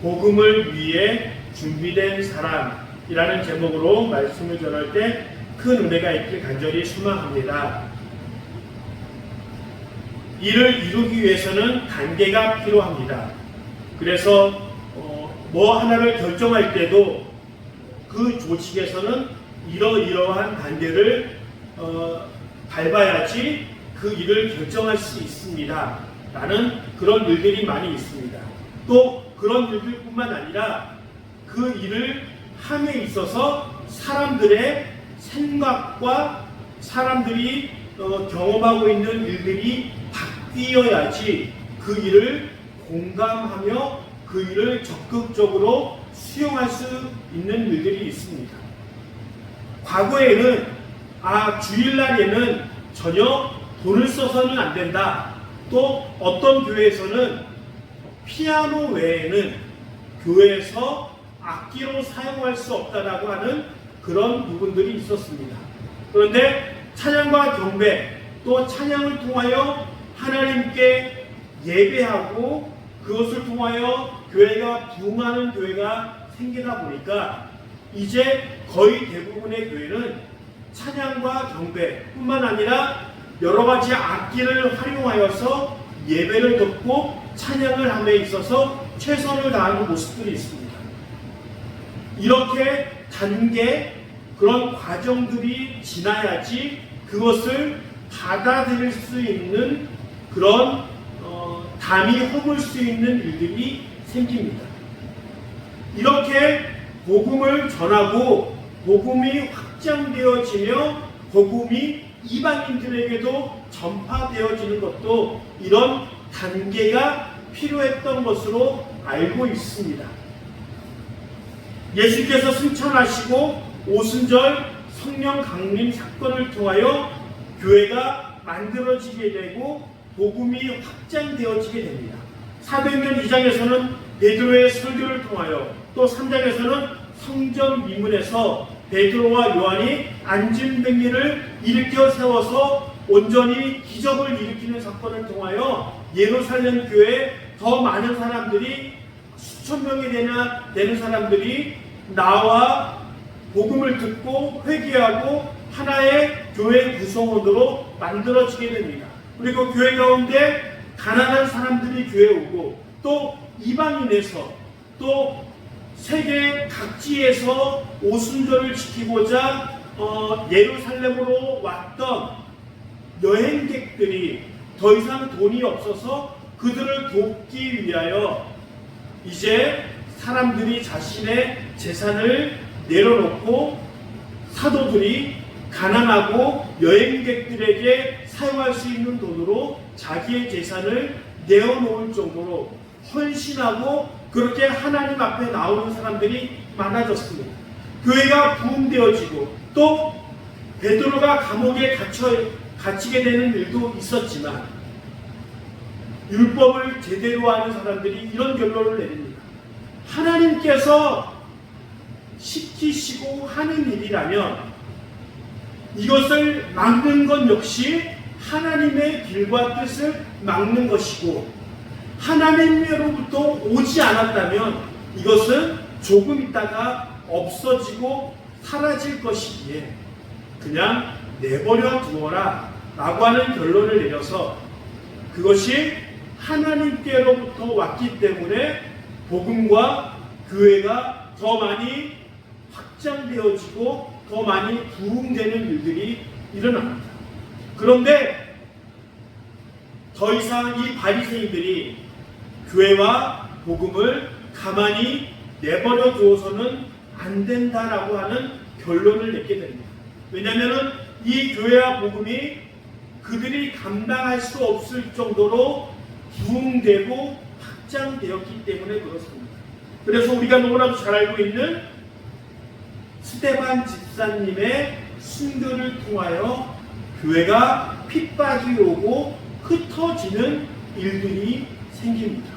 복음을 위해 준비된 사람이라는 제목으로 말씀을 전할 때 큰 은혜가 있길 간절히 소망합니다. 이를 이루기 위해서는 단계가 필요합니다. 그래서 뭐 하나를 결정할 때도 그 조직에서는 이러이러한 단계를 밟아야지 그 일을 결정할 수 있습니다. 라는 그런 일들이 많이 있습니다. 또 그런 일들뿐만 아니라 그 일을 함에 있어서 사람들의 생각과 사람들이 경험하고 있는 일들이 바뀌어야지 그 일을 공감하며 그 일을 적극적으로 수용할 수 있는 일들이 있습니다. 과거에는 주일날에는 전혀 돈을 써서는 안 된다. 또 어떤 교회에서는 피아노 외에는 교회에서 악기로 사용할 수 없다라고 하는 그런 부분들이 있었습니다. 그런데 찬양과 경배 또 찬양을 통하여 하나님께 예배하고 그것을 통하여 교회가 부흥하는 교회가 생기다 보니까 이제 거의 대부분의 교회는 찬양과 경배뿐만 아니라 여러 가지 악기를 활용하여서 예배를 듣고 찬양을 함에 있어서 최선을 다하는 모습들이 있습니다. 이렇게 단계 그런 과정들이 지나야지 그것을 받아들일 수 있는 그런 담이 허물 수 있는 일들이 생깁니다. 이렇게 복음을 전하고 복음이 확장되어지며 복음이 이방인들에게도 전파되어지는 것도 이런 단계가 필요했던 것으로 알고 있습니다. 예수께서 승천하시고 오순절 성령 강림 사건을 통하여 교회가 만들어지게 되고 복음이 확장되어지게 됩니다. 사도행전 2장에서는 베드로의 설교를 통하여 또 3장에서는 성전 미문에서 베드로와 요한이 안진뱅이를 일으켜 세워서 온전히 기적을 일으키는 사건을 통하여 예루살렘 교회에 더 많은 사람들이 수천 명이 되는 사람들이 나와 복음을 듣고 회개하고 하나의 교회 구성원으로 만들어지게 됩니다. 그리고 교회 가운데 가난한 사람들이 교회에 오고 또 이방인에서 또 세계 각지에서 오순절을 지키고자 예루살렘으로 왔던 여행객들이 더 이상 돈이 없어서 그들을 돕기 위하여 이제 사람들이 자신의 재산을 내려놓고 사도들이 가난하고 여행객들에게 사용할 수 있는 돈으로 자기의 재산을 내어놓을 정도로 헌신하고 그렇게 하나님 앞에 나오는 사람들이 많아졌습니다. 교회가 부흥되어지고 또 베드로가 감옥에 갇히게 되는 일도 있었지만 율법을 제대로 아는 사람들이 이런 결론을 내립니다. 하나님께서 시키시고 하는 일이라면 이것을 막는 것 역시 하나님의 길과 뜻을 막는 것이고 하나님으로부터 오지 않았다면 이것은 조금 있다가 없어지고 사라질 것이기에 그냥 내버려 두어라 라고 하는 결론을 내려서 그것이 하나님께로부터 왔기 때문에 복음과 교회가 더 많이 확장되어지고 더 많이 부흥되는 일들이 일어납니다. 그런데 더 이상 이 바리새인들이 교회와 복음을 가만히 내버려 두어서는 안 된다라고 하는 결론을 내게 됩니다. 왜냐하면 이 교회와 복음이 그들이 감당할 수 없을 정도로 부흥되고 확장되었기 때문에 그렇습니다. 그래서 우리가 너무나도 잘 알고 있는 스데반 집사님의 순교를 통하여 교회가 핍박이 오고 흩어지는 일들이 생깁니다.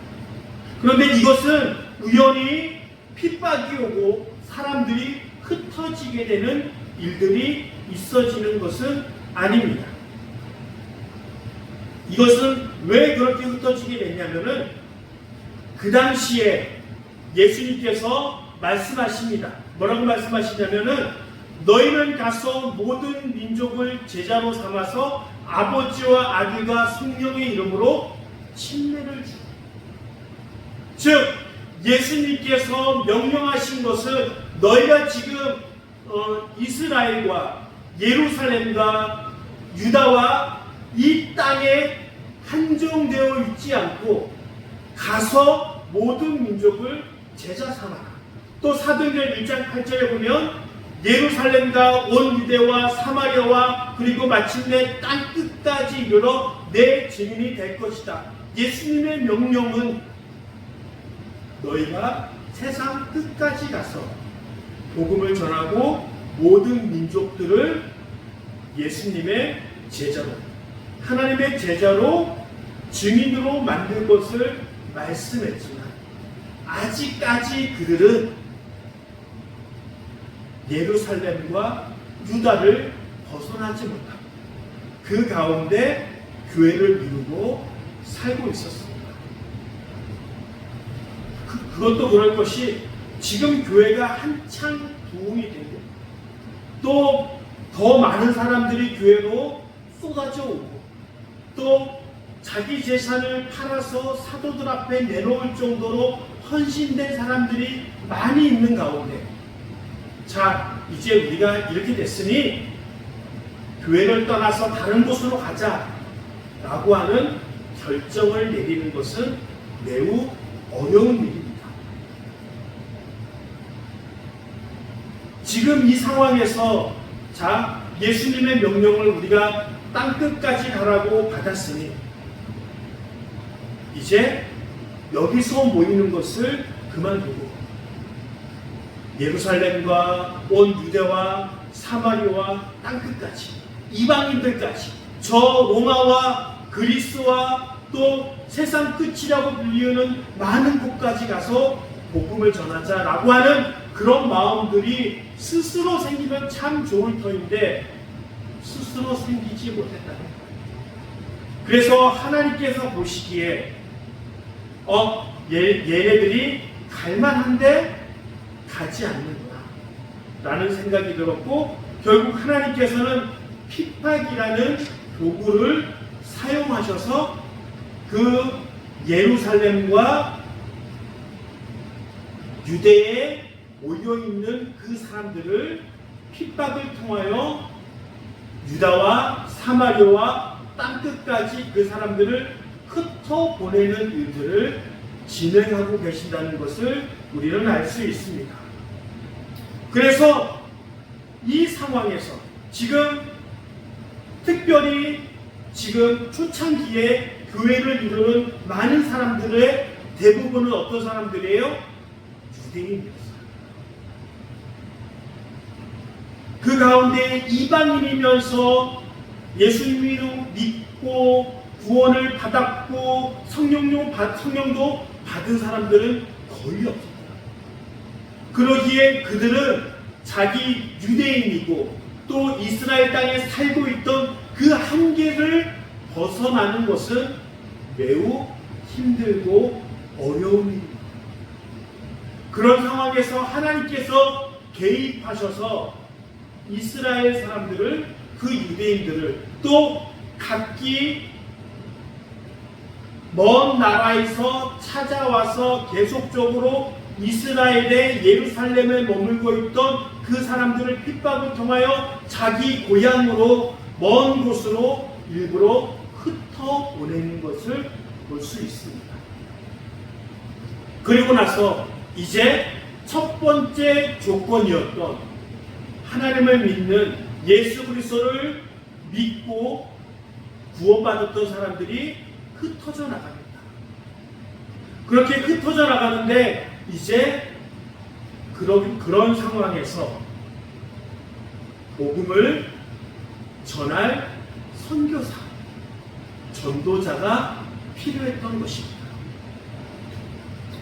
그런데 이것은 우연히 핍박이 오고 사람들이 흩어지게 되는 일들이 있어지는 것은 아닙니다. 이것은 왜 그렇게 흩어지게 됐냐면은 그 당시에 예수님께서 말씀하십니다. 뭐라고 말씀하시냐면은 너희는 가서 모든 민족을 제자로 삼아서 아버지와 아들과 성령의 이름으로 침례를 주고, 즉 예수님께서 명령하신 것은 너희가 지금 이스라엘과 예루살렘과 유다와 이 땅에 한정되어 있지 않고 가서 모든 민족을 제자 삼아라. 또 사도행전 1장 8절에 보면 예루살렘과 온 유대와 사마리아와 그리고 마침내 땅 끝까지 이르러 내 증인이 될 것이다. 예수님의 명령은 너희가 세상 끝까지 가서 복음을 전하고 모든 민족들을 예수님의 제자로, 하나님의 제자로 증인으로 만들 것을 말씀했지만 아직까지 그들은 예루살렘과 유다를 벗어나지 못하고 그 가운데 교회를 이루고 살고 있었습니다. 그것도 그럴 것이 지금 교회가 한창 부흥이 되고 또 더 많은 사람들이 교회로 쏟아져 오고 또 자기 재산을 팔아서 사도들 앞에 내놓을 정도로 헌신된 사람들이 많이 있는 가운데, 자, 이제 우리가 이렇게 됐으니 교회를 떠나서 다른 곳으로 가자 라고 하는 결정을 내리는 것은 매우 어려운 일입니다. 지금 이 상황에서 자, 예수님의 명령을 우리가 땅끝까지 가라고 받았으니 이제 여기서 모이는 것을 그만두고 예루살렘과 온 유대와 사마리아와 땅끝까지, 이방인들까지, 저 로마와 그리스와 또 세상 끝이라고 불리우는 많은 곳까지 가서 복음을 전하자라고 하는 그런 마음들이 스스로 생기면 참 좋을 터인데 스스로 생기지 못했다. 그래서 하나님께서 보시기에 얘네들이 갈만한데 가지 않는구나 라는 생각이 들었고, 결국 하나님께서는 핍박이라는 도구를 사용하셔서 그 예루살렘과 유대에 모여있는 그 사람들을 핍박을 통하여 유다와 사마리아와 땅끝까지 그 사람들을 흩어보내는 일들을 진행하고 계신다는 것을 우리는 알 수 있습니다. 그래서 이 상황에서 지금 특별히 지금 초창기에 교회를 이루는 많은 사람들의 대부분은 어떤 사람들이에요? 유대인이었어요. 그 가운데 이방인이면서 예수님을 믿고 구원을 받았고 성령도 받은 사람들은 거의 없습니다. 그러기에 그들은 자기 유대인이고 또 이스라엘 땅에 살고 있던 그 한계를 벗어나는 것은 매우 힘들고 어려운 일입니다. 그런 상황에서 하나님께서 개입하셔서 이스라엘 사람들을, 그 유대인들을 또 각기 먼 나라에서 찾아와서 계속적으로 이스라엘의 예루살렘에 머물고 있던 그 사람들을 핍박을 통하여 자기 고향으로 먼 곳으로 일부러 흩어 보내는 것을 볼 수 있습니다. 그리고 나서 이제 첫 번째 조건이었던 하나님을 믿는 예수 그리스도를 믿고 구원받았던 사람들이 흩어져 나갑니다. 그렇게 흩어져 나가는데 이제 그런 상황에서 복음을 전할 선교사, 전도자가 필요했던 것입니다.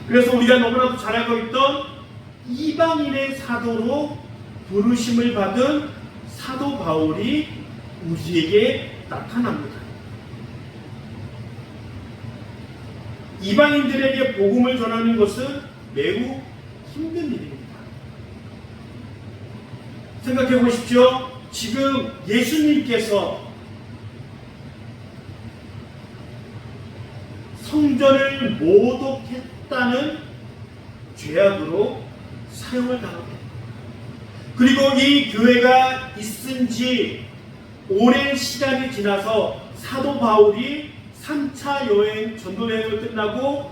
그래서 우리가 너무나도 잘 알고 있던 이방인의 사도로 부르심을 받은 사도 바울이 우리에게 나타납니다. 이방인들에게 복음을 전하는 것은 매우 힘든 일입니다. 생각해 보십시오. 지금 예수님께서 성전을 모독했다는 죄악으로 사형을 당합니다. 그리고 이 교회가 있은 지 오랜 시간이 지나서 사도 바울이 3차 여행, 전도 여행을 끝나고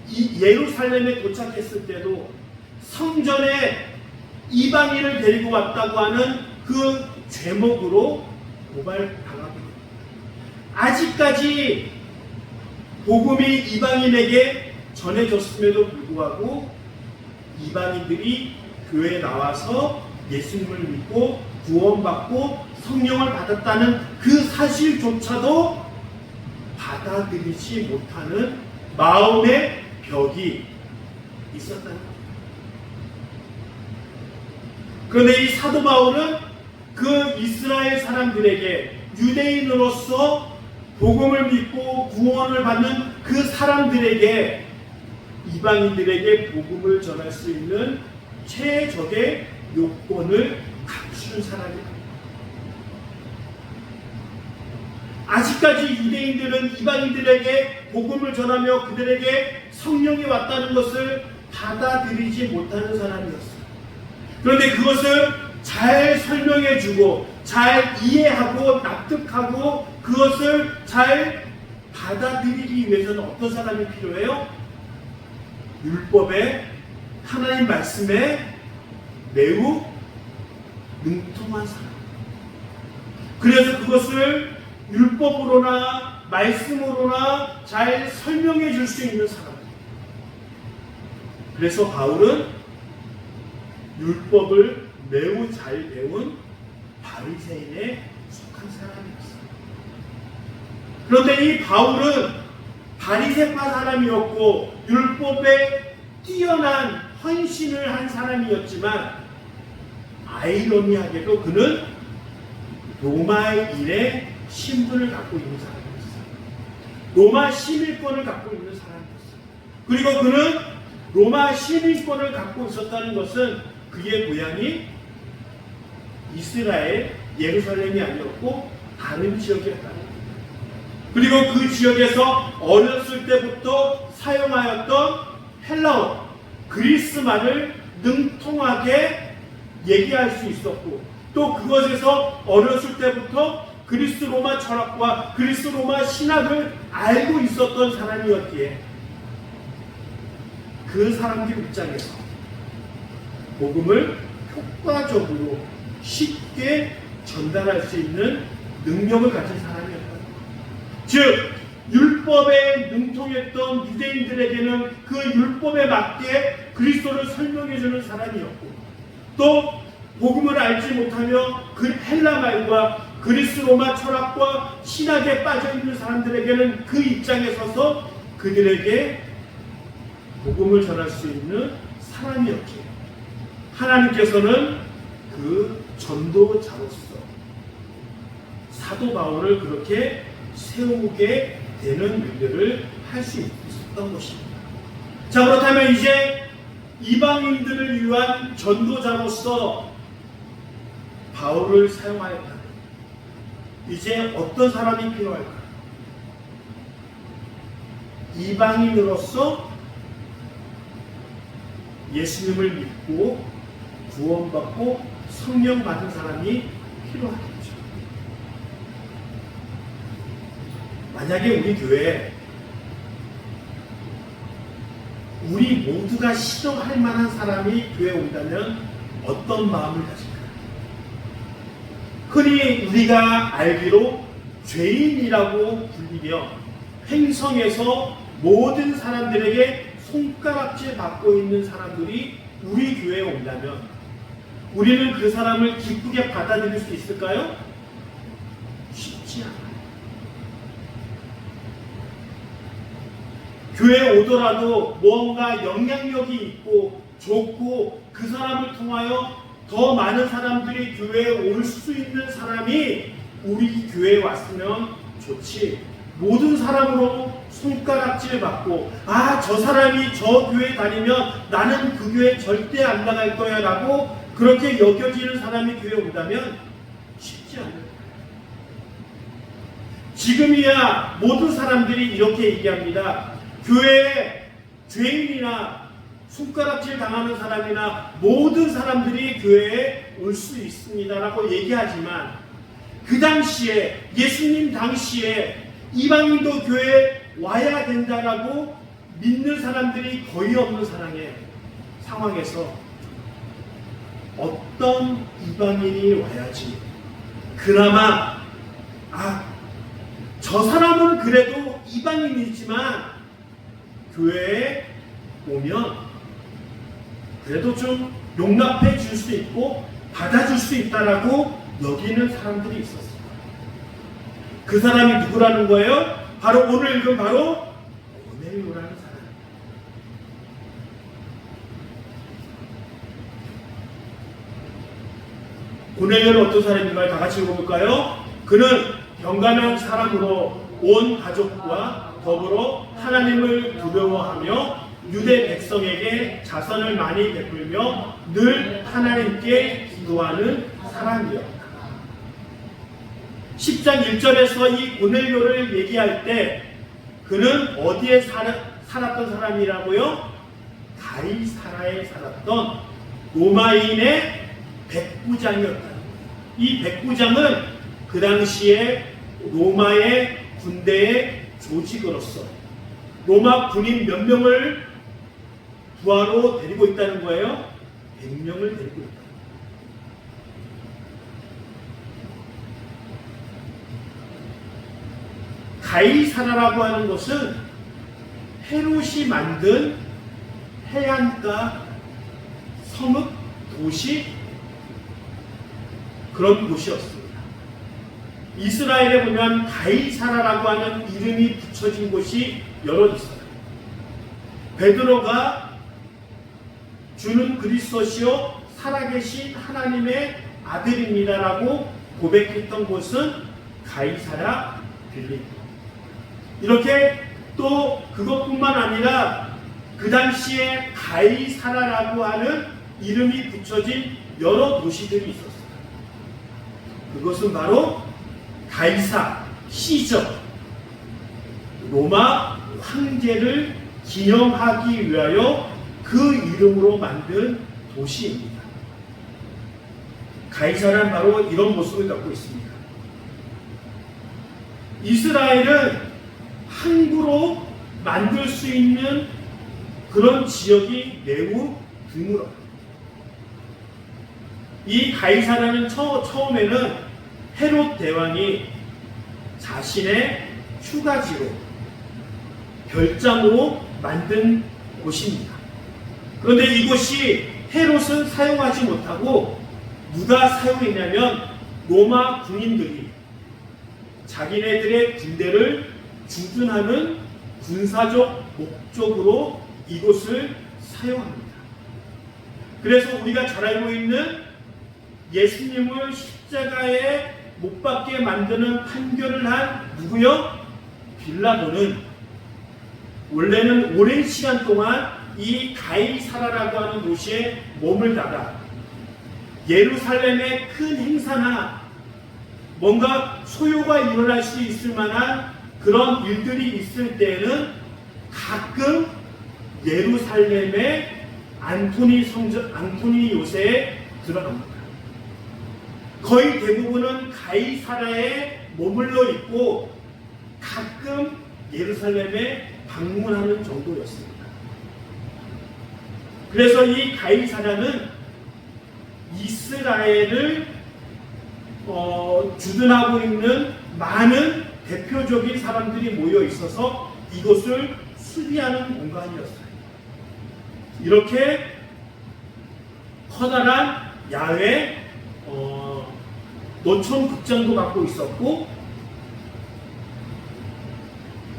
이 예루살렘에 도착했을 때도 성전에 이방인을 데리고 왔다고 하는 그 죄목으로 고발당합니다. 아직까지 복음이 이방인에게 전해졌음에도 불구하고 이방인들이 교회에 나와서 예수님을 믿고 구원받고 성령을 받았다는 그 사실조차도 받아들이지 못하는 마음의 벽이 있었다는 겁니다. 그런데 이 사도 바울은 그 이스라엘 사람들에게 유대인으로서 복음을 믿고 구원을 받는 그 사람들에게 이방인들에게 복음을 전할 수 있는 최적의 요건을 갖춘 사람입니다. 아직까지 유대인들은 이방인들에게 복음을 전하며 그들에게 성령이 왔다는 것을 받아들이지 못하는 사람이었어요. 그런데 그것을 잘 설명해주고 잘 이해하고 납득하고 그것을 잘 받아들이기 위해서는 어떤 사람이 필요해요? 율법에, 하나님 말씀에 매우 능통한 사람. 그래서 그것을 율법으로나 말씀으로나 잘 설명해 줄 수 있는 사람. 그래서 바울은 율법을 매우 잘 배운 바리새인에 속한 사람이었어요. 그런데 이 바울은 바리새파 사람이었고 율법에 뛰어난 헌신을 한 사람이었지만 아이러니하게도 그는 로마의 일에 신분을 갖고 있는 사람이었어요. 로마 시민권을 갖고 있는 사람이었어요. 그리고 그는 로마 시민권을 갖고 있었다는 것은 그의 고향이 이스라엘 예루살렘이 아니었고 다른 지역이었다는 겁니다. 그리고 그 지역에서 어렸을 때부터 사용하였던 헬라어, 그리스 말을 능통하게 얘기할 수 있었고 또 그것에서 어렸을 때부터 그리스 로마 철학과 그리스 로마 신학을 알고 있었던 사람이었기에 그 사람들 입장에서 복음을 효과적으로 쉽게 전달할 수 있는 능력을 가진 사람이었다. 즉 율법에 능통했던 유대인들에게는 그 율법에 맞게 그리스도를 설명해주는 사람이었고 또 복음을 알지 못하며 그 헬라 말과 그리스 로마 철학과 신학에 빠져있는 사람들에게는 그 입장에 서서 그들에게 복음을 전할 수 있는 사람이었기에 하나님께서는 그 전도자로서 사도 바울을 그렇게 세우게 되는 일들을 할 수 있었던 것입니다. 자, 그렇다면 이제 이방인들을 위한 전도자로서 바울을 사용하였다. 이제 어떤 사람이 필요할까? 이방인으로서 예수님을 믿고 구원받고 성령 받은 사람이 필요하겠죠. 만약에 우리 교회에 우리 모두가 싫어할 만한 사람이 교회에 온다면 어떤 마음을 가질까요? 흔히 우리가 알기로 죄인이라고 불리며 횡성에서 모든 사람들에게 손가락질 받고 있는 사람들이 우리 교회에 온다면 우리는 그 사람을 기쁘게 받아들일 수 있을까요? 쉽지 않아요. 교회에 오더라도 뭔가 영향력이 있고 좋고 그 사람을 통하여 더 많은 사람들이 교회에 올 수 있는 사람이 우리 교회에 왔으면 좋지 모든 사람으로 손가락질 받고, 아, 저 사람이 저 교회 다니면 나는 그 교회 절대 안 나갈 거야 라고 그렇게 여겨지는 사람이 교회에 온다면 쉽지 않을 거예요. 지금이야 모든 사람들이 이렇게 얘기합니다. 교회에 죄인이나 손가락질 당하는 사람이나 모든 사람들이 교회에 올 수 있습니다라고 얘기하지만, 그 당시에, 예수님 당시에 이방인도 교회에 와야 된다라고 믿는 사람들이 거의 없는 상황에서 어떤 이방인이 와야지 그나마, 저 사람은 그래도 이방인이지만 교회에 오면 그래도 좀 용납해 줄 수 있고 받아줄 수 있다라고 여기는 사람들이 있었어요. 그 사람이 누구라는 거예요? 바로 오늘 읽은 바로 고넬료라는 사람. 고넬료는 어떤 사람인가요? 다 같이 읽어볼까요? 그는 경건한 사람으로 온 가족과 더불어 하나님을 두려워하며 유대 백성에게 자선을 많이 베풀며 늘 하나님께 기도하는 사람이었다. 10장 1절에서 이 고넬료를 얘기할 때 그는 어디에 살았던 사람이라고요? 가이사라에 살았던 로마인의 백부장이었다. 이 백부장은 그 당시에 로마의 군대의 조직으로서 로마 군인 몇 명을 부하로 데리고 있다는 거예요? 100명을 데리고 있다. 가이사라라고 하는 것은 헤롯이 만든 해안가 성읍 도시, 그런 곳이었습니다. 이스라엘에 보면 가이사라라고 하는 이름이 붙여진 곳이 여러 있어요. 베드로가 주는 그리스도시요 살아계신 하나님의 아들입니다라고 고백했던 곳은 가이사라 빌립보. 이렇게 또 그것뿐만 아니라 그 당시에 가이사라라고 하는 이름이 붙여진 여러 도시들이 있었어요. 그것은 바로 가이사, 시저, 로마 황제를 기념하기 위하여 그 이름으로 만든 도시입니다. 가이사라는 바로 이런 모습을 갖고 있습니다. 이스라엘은 항구로 만들 수 있는 그런 지역이 매우 드물어요. 이 가이사라는 처음에는 헤롯 대왕이 자신의 휴가지로 별장으로 만든 곳입니다. 그런데 이곳이 헤롯은 사용하지 못하고 누가 사용했냐면 로마 군인들이 자기네들의 군대를 주둔하는 군사적 목적으로 이곳을 사용합니다. 그래서 우리가 잘 알고 있는 예수님을 십자가에 못 박게 만드는 판결을 한 누구요? 빌라도는 원래는 오랜 시간 동안 이 가이사라라고 하는 도시에 머물다가 예루살렘의 큰 행사나 뭔가 소요가 일어날 수 있을 만한 그런 일들이 있을 때에는 가끔 예루살렘의 안토니 요새에 들어갑니다. 거의 대부분은 가이사라에 머물러 있고 가끔 예루살렘에 방문하는 정도였습니다. 그래서 이 가이사라는 이스라엘을 주둔하고 있는 많은 대표적인 사람들이 모여 있어서 이것을 수비하는 공간이었어요. 이렇게 커다란 야외 노천 극장도 갖고 있었고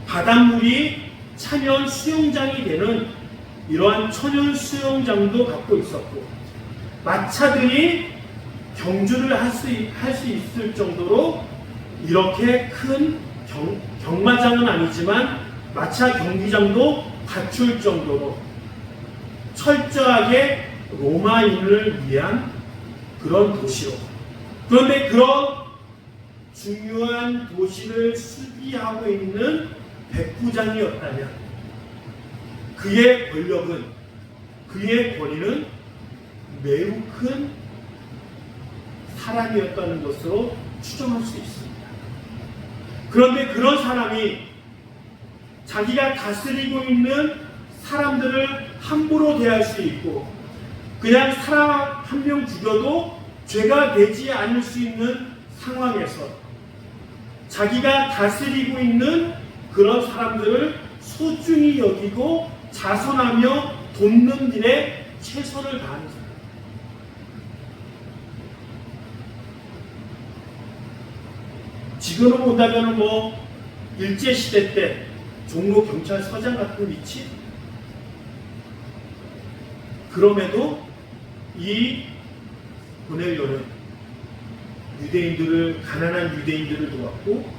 바닷물이 천연 수영장이 되는 이러한 천연 수영장도 갖고 있었고 마차들이 경주를 할 수 있을 정도로 이렇게 큰 경마장은 아니지만 마차 경기장도 갖출 정도로 철저하게 로마인을 위한 그런 도시로, 그런데 그런 중요한 도시를 수비하고 있는 백부장이었다면 그의 권력은, 그의 권위는 매우 큰 사람이었다는 것으로 추정할 수 있습니다. 그런데 그런 사람이 자기가 다스리고 있는 사람들을 함부로 대할 수 있고, 그냥 사람 한 명 죽여도 죄가 되지 않을 수 있는 상황에서 자기가 다스리고 있는 그런 사람들을 소중히 여기고 자선하며 돕는 일에 최선을 다하는 사람. 지금으로 본다면 일제시대 때 종로 경찰서장 같은 위치? 그럼에도 이 고넬료는 유대인들을, 가난한 유대인들을 도왔고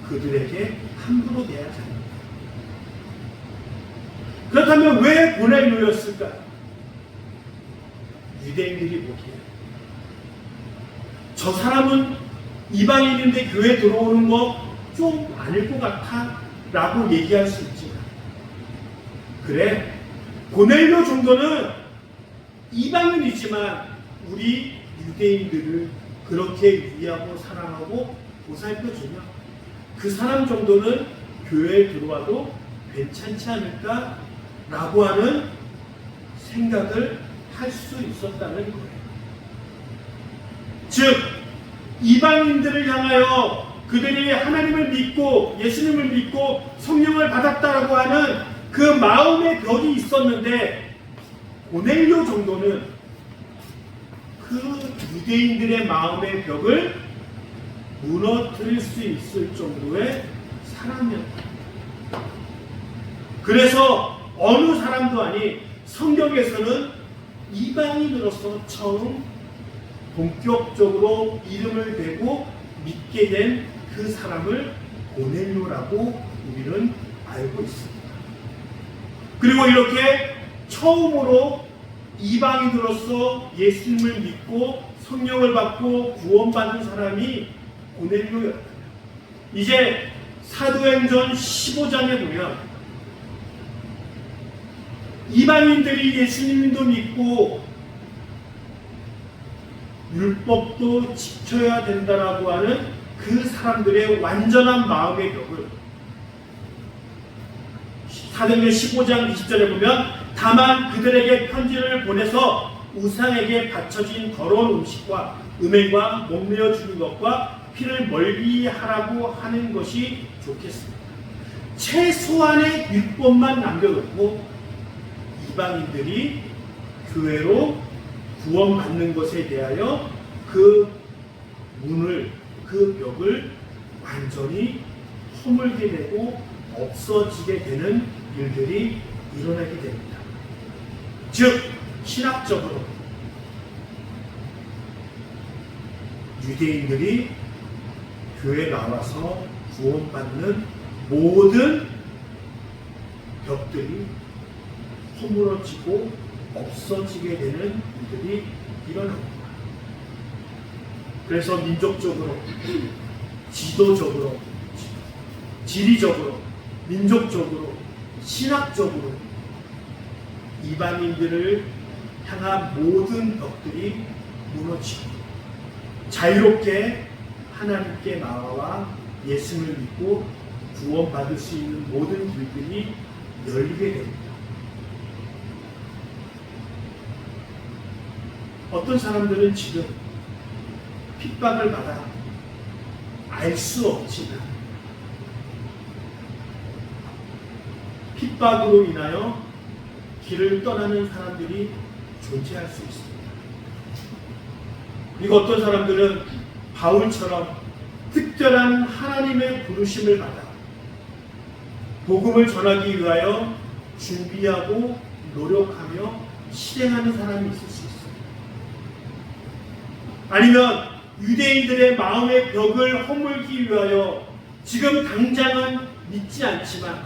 그들에게 함부로 대하지 않는다. 그렇다면 왜 고넬료였을까? 유대인들이 보기에 저 사람은 이방인인데 교회 들어오는 거 좀 아닐 것 같아 라고 얘기할 수 있지만, 그래, 고넬료 정도는 이방인이지만 우리 유대인들을 그렇게 위하고 사랑하고 보살펴주며 그 사람 정도는 교회에 들어와도 괜찮지 않을까 라고 하는 생각을 할 수 있었다는 거예요. 즉 이방인들을 향하여 그들이 하나님을 믿고 예수님을 믿고 성령을 받았다라고 하는 그 마음의 벽이 있었는데, 고넬료 정도는 그 유대인들의 마음의 벽을 무너뜨릴 수 있을 정도의 사람이었다. 그래서 어느 사람도 아닌 성경에서는 이방인으로서 처음 본격적으로 이름을 대고 믿게 된 그 사람을 고넬료라고 우리는 알고 있습니다. 그리고 이렇게 처음으로 이방인으로서 예수님을 믿고 성령을 받고 구원받은 사람이 고넬료였다. 이제 사도행전 15장에 보면 이방인들이 예수님도 믿고 율법도 지켜야 된다라고 하는 그 사람들의 완전한 마음의 벽을 사도행전 15장 20절에 보면, 다만 그들에게 편지를 보내서 우상에게 바쳐진 더러운 음식과 음행과 목매어 주는 것과 피를 멀리하라고 하는 것이 좋겠습니다. 최소한의 율법만 남겨놓고 이방인들이 교회로 구원받는 것에 대하여 그 문을, 그 벽을 완전히 허물게 되고 없어지게 되는 일들이 일어나게 됩니다. 즉 신학적으로 유대인들이 교회에 나와서 구원받는 모든 벽들이 허물어지고 없어지게 되는 일들이 일어납니다. 그래서 민족적으로, 지도적으로, 지리적으로, 민족적으로, 신학적으로 이방인들을 향한 모든 벽들이 무너지고 자유롭게 하나님께 나와 예수를 믿고 구원받을 수 있는 모든 길들이 열리게 됩니다. 어떤 사람들은 지금 핍박을 받아 알 수 없지만 핍박으로 인하여 길을 떠나는 사람들이 존재할 수 있습니다. 그리고 어떤 사람들은 바울처럼 특별한 하나님의 부르심을 받아 복음을 전하기 위하여 준비하고 노력하며 실행하는 사람이 있을 수 있습니다. 아니면 유대인들의 마음의 벽을 허물기 위하여 지금 당장은 믿지 않지만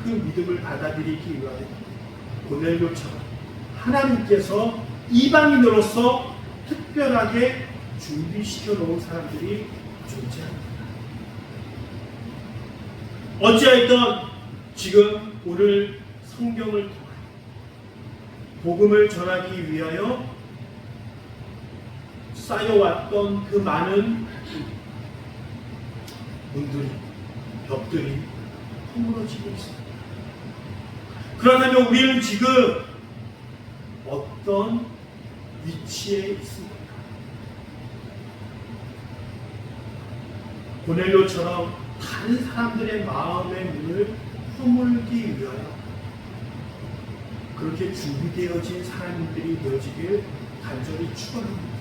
그 믿음을 받아들이기 위하여 고넬료처럼 하나님께서 이방인으로서 특별하게 준비시켜 놓은 사람들이 존재합니다. 어찌하였든 지금 오늘 성경을 통하여 복음을 전하기 위하여 쌓여왔던 그 많은 문들이, 벽들이 허물어지고 있습니다. 그렇다면 우리는 지금 어떤 위치에 있습니까? 고넬료처럼 다른 사람들의 마음의 문을 허물기 위하여 그렇게 준비되어진 사람들이 되어지길 간절히 축원합니다.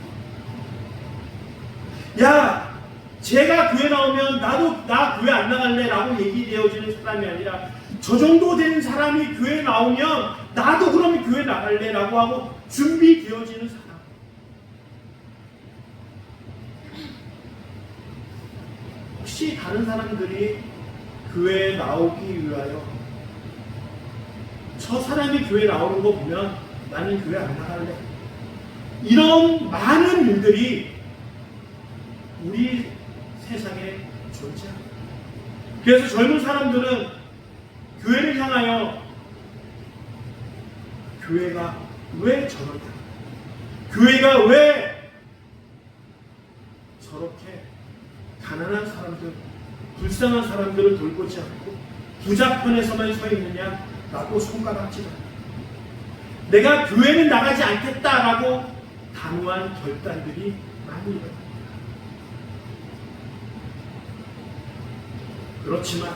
야, 제가 교회 나오면 나 교회 안 나갈래 라고 얘기되어지는 사람이 아니라 저 정도 된 사람이 교회 나오면 나도 그러면 교회 나갈래 라고 하고 준비되어지는 사람. 혹시 다른 사람들이 교회에 나오기 위하여 저 사람이 교회 나오는 거 보면 나는 교회 안 나갈래, 이런 많은 일들이 우리 세상에 존재합니다. 그래서 젊은 사람들은 교회를 향하여 교회가 왜 저럴까? 교회가 왜 저렇게 가난한 사람들, 불쌍한 사람들을 돌보지 않고 부자편에서만 서 있느냐라고 손가락질합니다. 내가 교회는 나가지 않겠다라고 단호한 결단들이 많이 일어납니다. 그렇지만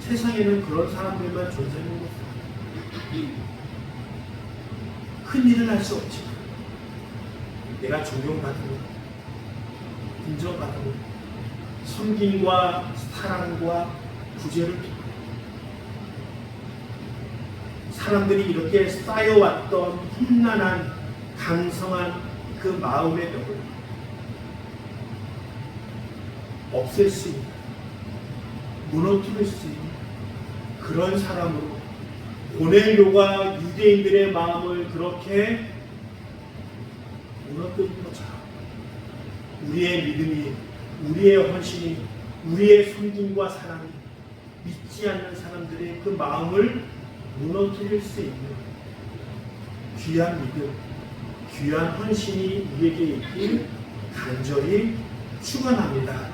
세상에는 그런 사람들만 존재하는 것입니다. 큰 일을 할 수 없지만 내가 존경받으며 인정받으며 섬김과 사랑과 구제를 통해 사람들이 이렇게 쌓여왔던 험난한 강성한 그 마음의 벽을 없앨 수 있는, 무너뜨릴 수 있는 그런 사람으로 고넬료가 유대인들의 마음을 그렇게 무너뜨린 것처럼 우리의 믿음이, 우리의 헌신이, 우리의 섬김과 사랑이 믿지 않는 사람들의 그 마음을 무너뜨릴 수 있는 귀한 믿음, 귀한 헌신이 우리에게 있길 간절히 축원합니다.